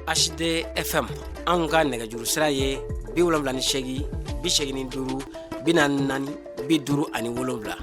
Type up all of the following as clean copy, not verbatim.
HD FM an ka nɛgɛjuru sira ye 78 85 44 57.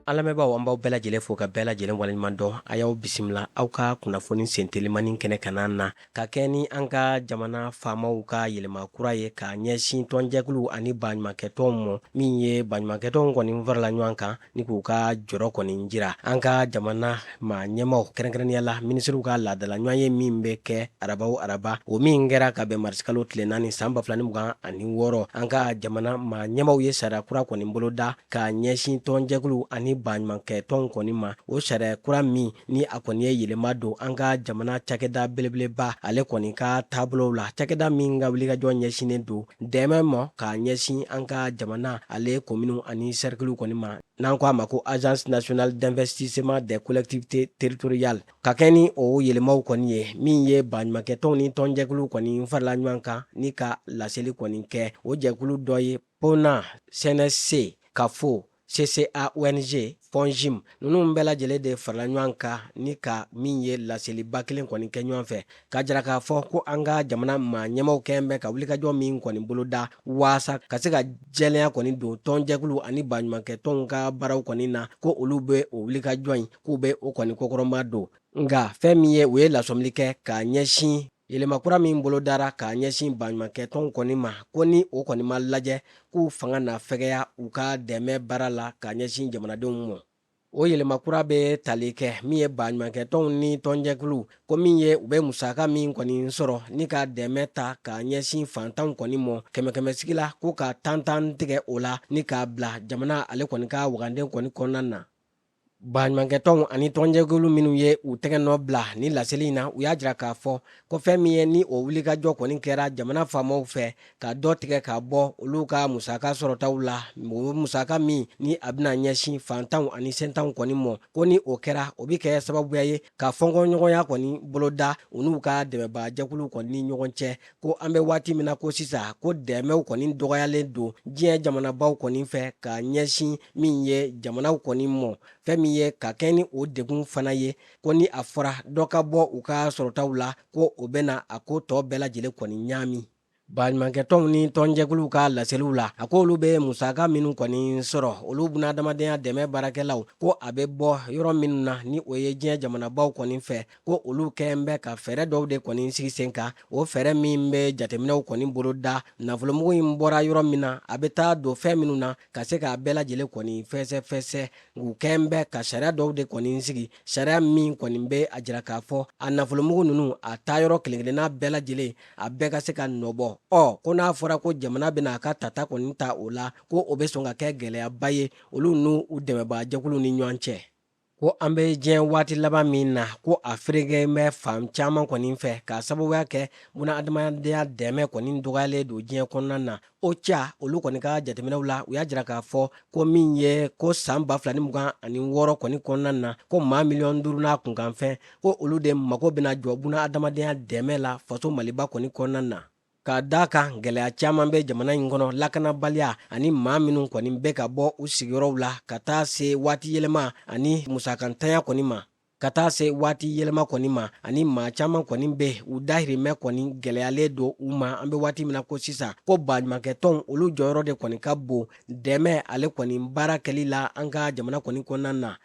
Alamɛbaaw an b'aw bɛɛ lajɛlen fo ka bɛɛ lajɛlen waleɲuman dɔn. A y'aw bisimila aw ka kunnafoni sentelimani kɛnɛ kanan na ka kɛ ni an ka jamana faamaw ka yɛlɛma kura ye ka ɲɛsin tɔnjɛkulu ani baɲumankɛtɔnw mɔ min ye baɲumankɛtɔnw kɔni farala ɲɔgɔn kan ni k'u ka jɔrɔ kɔni jira. An ka jamana ma ɲɛmaw kɛrɛnkɛrɛnnenya la minisiriw ka laadala ɲɔgɔn ye min bɛ kɛ araba o araba o min kɛra ka bɛn marisikalo tile 4 san 2026. An ka jamana ma ɲɛmaw ye sariya kura kɔni bolo da ka ɲɛsin tɔnjɛkulu ani baɲumankɛtɔnw kɔni ma. O sariya kura min ni a kɔni ye yɛlɛma don an ka jamana cakɛda belebeleba ale kɔni ka taabolow la. Cakɛda min ka wulikajɔ ɲɛsinen don dɛmɛ ma ka ɲɛsin an ka jamana ale kominiw ani cercle kɔni ma n'an ko a ma ko Agence nationale d'investissement des collectivités territoriales. Ka kɛ ni o yɛlɛmaw kɔni ye min ye baɲumankɛtɔnw ni tɔnjɛkulu kɔni farala ɲɔgɔn kan ni ka laseli kɔni kɛ. O jɛkulu dɔ ye PONA, CNSC, CAFO, CCA ONG, FONGIM ninnu bɛɛ lajɛlen de farala ɲɔgɔn kan ni ka min ye laseliba kelen kɔni kɛ ɲɔgɔn fɛ ka jira k'a fɔ ko an ka jamana maa ɲɛmaw kɛn bɛ ka wulikajɔ min kɔni boloda waasa ka se ka jɛlenya kɔni don tɔnjɛkulu ani baɲumankɛtɔnw ka baaraw kɔni na ko olu bɛ o wulikajɔ in k'u bɛ o kɔni kokɔrɔma don. Nga fɛn min ye u ye lasɔmili kɛ ka ɲɛsin yɛlɛmakura min bolo dara ka ɲɛsin baɲumankɛtɔnw kɔni ma ko ni o kɔni ma lajɛ k'u fanga na fɛgɛya u ka dɛmɛ baara la ka ɲɛsin jamanadenw ma. O yɛlɛmakura bɛ tali kɛ min ye baɲumankɛtɔnw ni tɔnjɛkulu ko min ye u bɛ musaka min kɔni sɔrɔ ni ka dɛmɛ ta ka ɲɛsin fantanw kɔni mɔ kɛmɛ sigi la ko ka tan tigɛ o la ni k'a bila jamana ale kɔni ka waganden kɔni kɔnɔna na. Baɲumankɛtɔnw ani tɔnjɛkulu minnu ye u tɛgɛ nɔ bila ni laseli in na u y'a jira k'a fɔ ko fɛn min ye ni o wulikajɔ kɔni kɛra jamana faamaw fɛ ka dɔ tigɛ ka bɔ olu ka musaka sɔrɔtaw la. O musaka min ni a bɛna ɲɛsin fantanw ani sentanw kɔni mɔ ko ni o kɛra o bɛ kɛ sababuya ye ka fɔnkɔɲɔgɔnya kɔni boloda u n'u ka dɛmɛbaga jɛkulu kɔni ni ɲɔgɔn cɛ ko an bɛ waati min na ko sisan ko dɛmɛw kɔni dɔgɔyalen don diɲɛ jamanabaw kɔni fɛ ka ɲɛsin min ye jamanaw kɔni mɔ. Fɛn min ye ka kɛ ni o degun fana ye ko ni a fɔra dɔ ka bɔ u ka sɔrɔtaw la ko o bɛna a ko tɔ bɛɛ lajɛlen kɔni ɲaami. Baɲumankɛtɔnw ni tɔnjɛkulu ka laseliw la a ko olu bɛ musaka minnu kɔni sɔrɔ olu buna adamadenya dɛmɛ baarakɛlaw ko a bɛ bɔ yɔrɔ minnu na ni o ye diɲɛ jamanabaw kɔni fɛ ko olu kɛn bɛ ka fɛɛrɛ dɔw de kɔni sigi sen kan. O fɛɛrɛ min bɛ jateminɛw kɔni bolo da nafolomugu in bɔra yɔrɔ min na a bɛ taa don fɛn minnu na ka se k'a bɛɛ lajɛlen kɔni fɛsɛ u kɛn bɛ ka sariya dɔw de kɔni sigi sariya min kɔni bɛ a jira k'a fɔ a nafolomugu ninnu a taa yɔrɔ kelen-kelenna bɛɛ lajɛlen a bɛɛ ka se ka nɔbɔ. Ko n'a fɔra ko jamana bɛna a ka tata kɔni ta o la ko o bɛ sɔn ka kɛ gɛlɛyaba ye olu n'u dɛmɛbaga jɛkulu ni ɲɔgɔn cɛ. Ko an bɛ diɲɛ waati laban min na ko a feregen bɛ fan caman kɔni fɛ ka sababuya kɛ buna adamadenya dɛmɛ kɔni dɔgɔyalen don diɲɛ kɔnɔna na. O ca olu kɔni ka jateminɛw la u y'a jira k'a fɔ ko min ye ko san 2026 kɔni kɔnɔna na ko maa 5,000,000 n'a kunkanfɛn ko olu de mago bɛna jɔ buna adamadenya dɛmɛ la faso Maliba kɔni kɔnɔna na. Ka daa kan gɛlɛya caman bɛ jamana in kɔnɔ lakanabaliya ani maa minnu kɔni bɛ ka bɔ u sigiyɔrɔw la ka taa se waati yɛlɛma ani musakantanya kɔni ma. Ka taa se waati yɛlɛma kɔni ma ani maa caman kɔni bɛ u dahirimɛ kɔni gɛlɛyalen don u ma. An bɛ waati min na ko sisan ko baɲumankɛtɔnw olu jɔyɔrɔ de kɔni ka bon dɛmɛ ale kɔni baara kɛli la an ka jamana kɔni kɔnɔna na.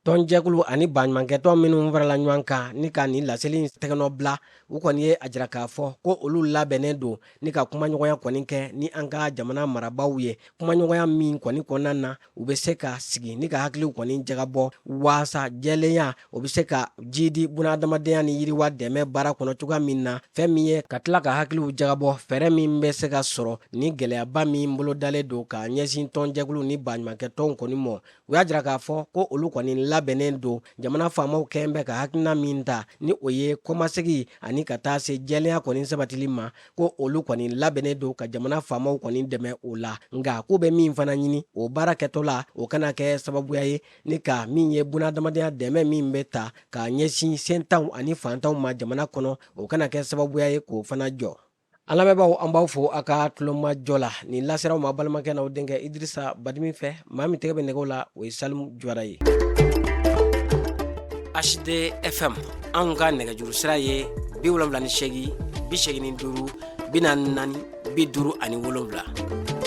Tɔnjɛkulu ani baɲumankɛtɔn minnu farala ɲɔgɔn kan ni ka nin laseli in tɛgɛnɔ bila u kɔni ye a jira k'a fɔ ko olu labɛnnen don ni ka kumaɲɔgɔnya kɔni kɛ ni an ka jamana marabaaw ye. Kumaɲɔgɔnya min kɔni kɔnɔna na u bɛ se ka sigi ni ka hakiliw kɔni jagabɔ waasa jɛlenya o bɛ se ka jidi buna adamadenya ni yiriwa dɛmɛ baara kɔnɔ cogoya min na. Fɛn min ye ka tila ka hakiliw jagabɔ fɛɛrɛ min bɛ se ka sɔrɔ ni gɛlɛyaba min bolo dalen don ka ɲɛsin tɔnjɛkulu ni baɲumankɛtɔnw kɔni mɔ. U y'a jira k'a fɔ ko olu kɔni labɛnnen don jamana faamaw kɛn bɛ ka hakilina min ta ni o ye kɔmasegi ani ka taa se jɛlenya kɔni sabatili ma ko olu kɔni labɛnnen don ka jamana faamaw kɔni dɛmɛ o la. Nga k'u bɛ min fana ɲini o baara kɛtɔla o kana kɛ sababuya ye ni ka min ye buna adamadenya dɛmɛ min bɛ ta ka ɲɛsin sentanw ani fantanw ma jamana kɔnɔ o kana kɛ sababuya ye k'o fana jɔ. An lamɛnbaaw an b'aw fo a ka tulomajɔ la ni laseraw ma balimakɛ n'aw denkɛ Idrissa Badimi fɛ maa min tɛgɛ bɛ nɛgɛw la o ye Salimu Jwara ye. HD FM anw ka nɛgɛjuru sira ye 78 85 44 57.